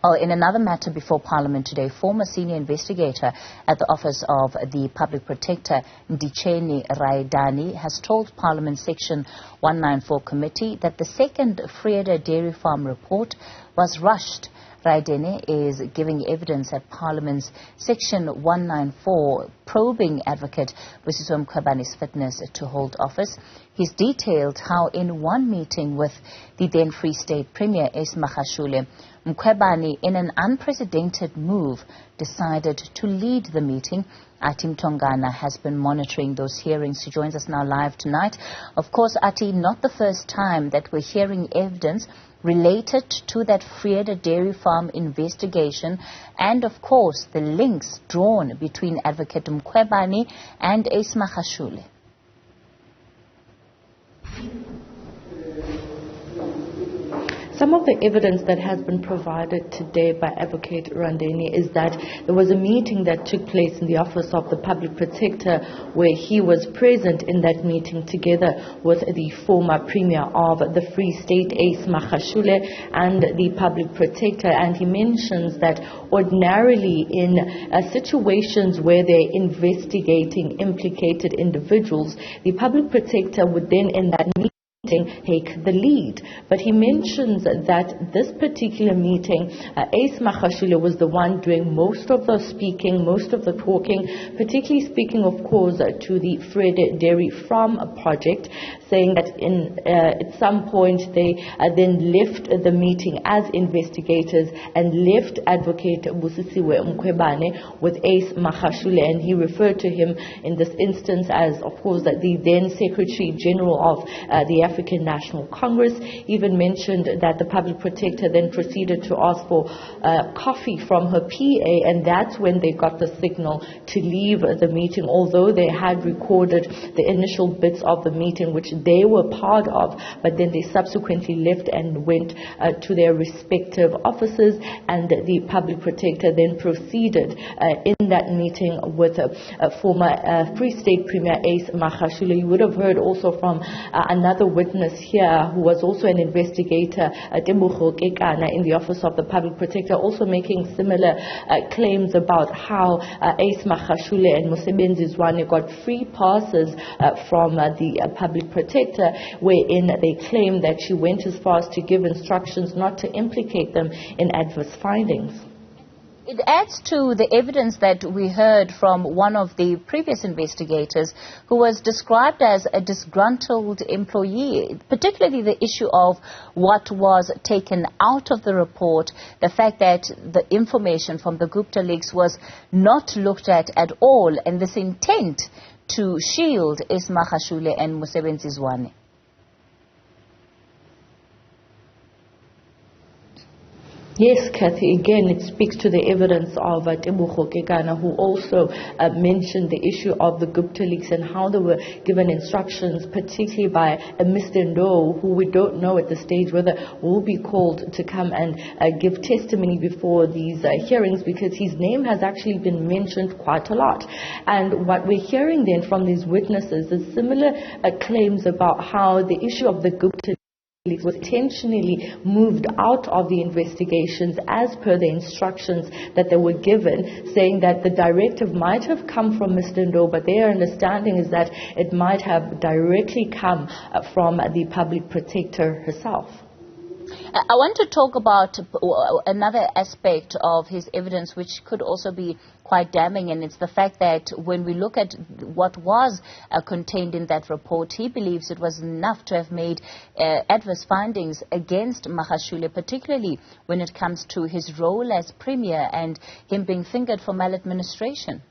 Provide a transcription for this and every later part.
Well, in another matter before Parliament today, former senior investigator at the Office of the Public Protector Nditsheni Raedani has told Parliament Section 194 Committee that the second Vrede Dairy Farm report was rushed. Raedani is giving evidence at Parliament's Section 194 probing advocate Mkhwebane's fitness to hold office. He's detailed how in one meeting with the then Free State Premier Mkhwebane, Mkhwebane, in an unprecedented move, decided to lead the meeting. Athi Mtongana has been monitoring those hearings. She joins us now live tonight. Of course, Athi, not the first time that we're hearing evidence related to that Vrede Dairy Farm investigation and, of course, the links drawn between Advocate Mkhwebane and Mkhwebane. Some of the evidence that has been provided today by Advocate Raedani is that there was a meeting that took place in the Office of the Public Protector where he was present in that meeting together with the former Premier of the Free State, Mkhwebane, and the Public Protector. And he mentions that ordinarily in situations where they're investigating implicated individuals, the Public Protector would then in that meeting take the lead. But he mentions that this particular meeting, Mkhwebane was the one doing most of the speaking, most of the talking, particularly speaking, of course, to the Vrede Dairy Farm project, saying that at some point they then left the meeting as investigators and left Advocate Mkhwebane with Mkhwebane, and he referred to him in this instance as, of course, the then Secretary General of the African National Congress. Even mentioned that the Public Protector then proceeded to ask for coffee from her PA, and that's when they got the signal to leave the meeting, although they had recorded the initial bits of the meeting which they were part of, but then they subsequently left and went to their respective offices, and the Public Protector then proceeded in that meeting with former Free State Premier Mkhwebane. You would have heard also from another witness here who was also an investigator, Mkhwebane, in the Office of the Public Protector, also making similar claims about how Mkhwebane and Mkhwebane got free passes from the Public Protector, wherein they claim that she went as far as to give instructions not to implicate them in adverse findings. It adds to the evidence that we heard from one of the previous investigators who was described as a disgruntled employee, particularly the issue of what was taken out of the report, the fact that the information from the Gupta leaks was not looked at all, and this intent to shield Mkhwebane and Mkhwebane. Yes, Kathy, again, it speaks to the evidence of Mkhwebane, who also mentioned the issue of the Gupta leaks and how they were given instructions, particularly by Mr. Ndo, who we don't know at the stage whether will be called to come and give testimony before these hearings, because his name has actually been mentioned quite a lot. And what we're hearing then from these witnesses is similar claims about how the issue of the Gupta was intentionally moved out of the investigations as per the instructions that they were given, saying that the directive might have come from Mr. Ndo, but their understanding is that it might have directly come from the Public Protector herself. I want to talk about another aspect of his evidence which could also be quite damning, and it's the fact that when we look at what was contained in that report, he believes it was enough to have made adverse findings against Mkhwebane, particularly when it comes to his role as Premier and him being fingered for maladministration.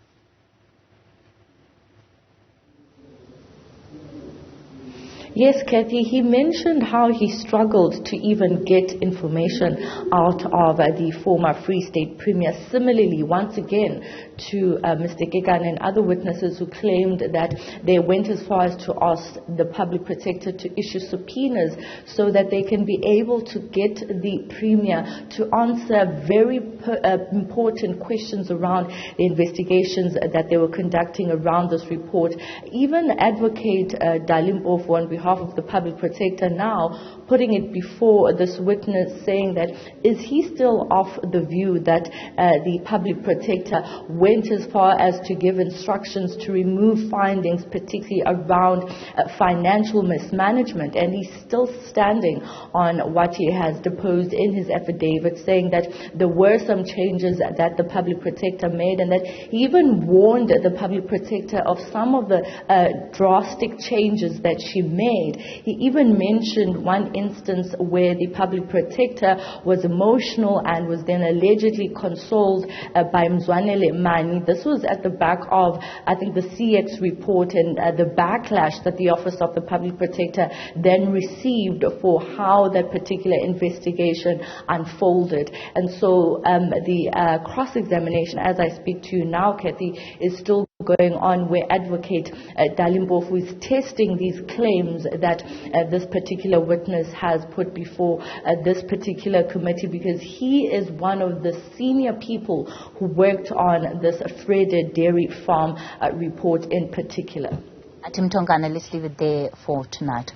Yes, Kathy, he mentioned how he struggled to even get information out of the former Free State Premier. Similarly, once again, to Mr. Mkhwebane and other witnesses who claimed that they went as far as to ask the Public Protector to issue subpoenas so that they can be able to get the Premier to answer very important questions around the investigations that they were conducting around this report. Even Advocate Dalimpofu, on behalf of the Public Protector, now putting it before this witness, saying that is he still of the view that the public protector went as far as to give instructions to remove findings, particularly around financial mismanagement, and he's still standing on what he has deposed in his affidavit, saying that there were some changes that the public protector made, and that he even warned the public protector of some of the drastic changes that she made. He even mentioned one instance where the public protector was emotional and was then allegedly consoled by Mzwanele Mani. This was at the back of, I think, the CX report and the backlash that the Office of the Public Protector then received for how that particular investigation unfolded. And so the cross-examination, as I speak to you now, Kathy, is still going on, where Advocate Dalimbofu is testing these claims that this particular witness has put before this particular committee, because he is one of the senior people who worked on this Vrede Dairy Farm report in particular. Athi Mtongana, let's leave it there for tonight.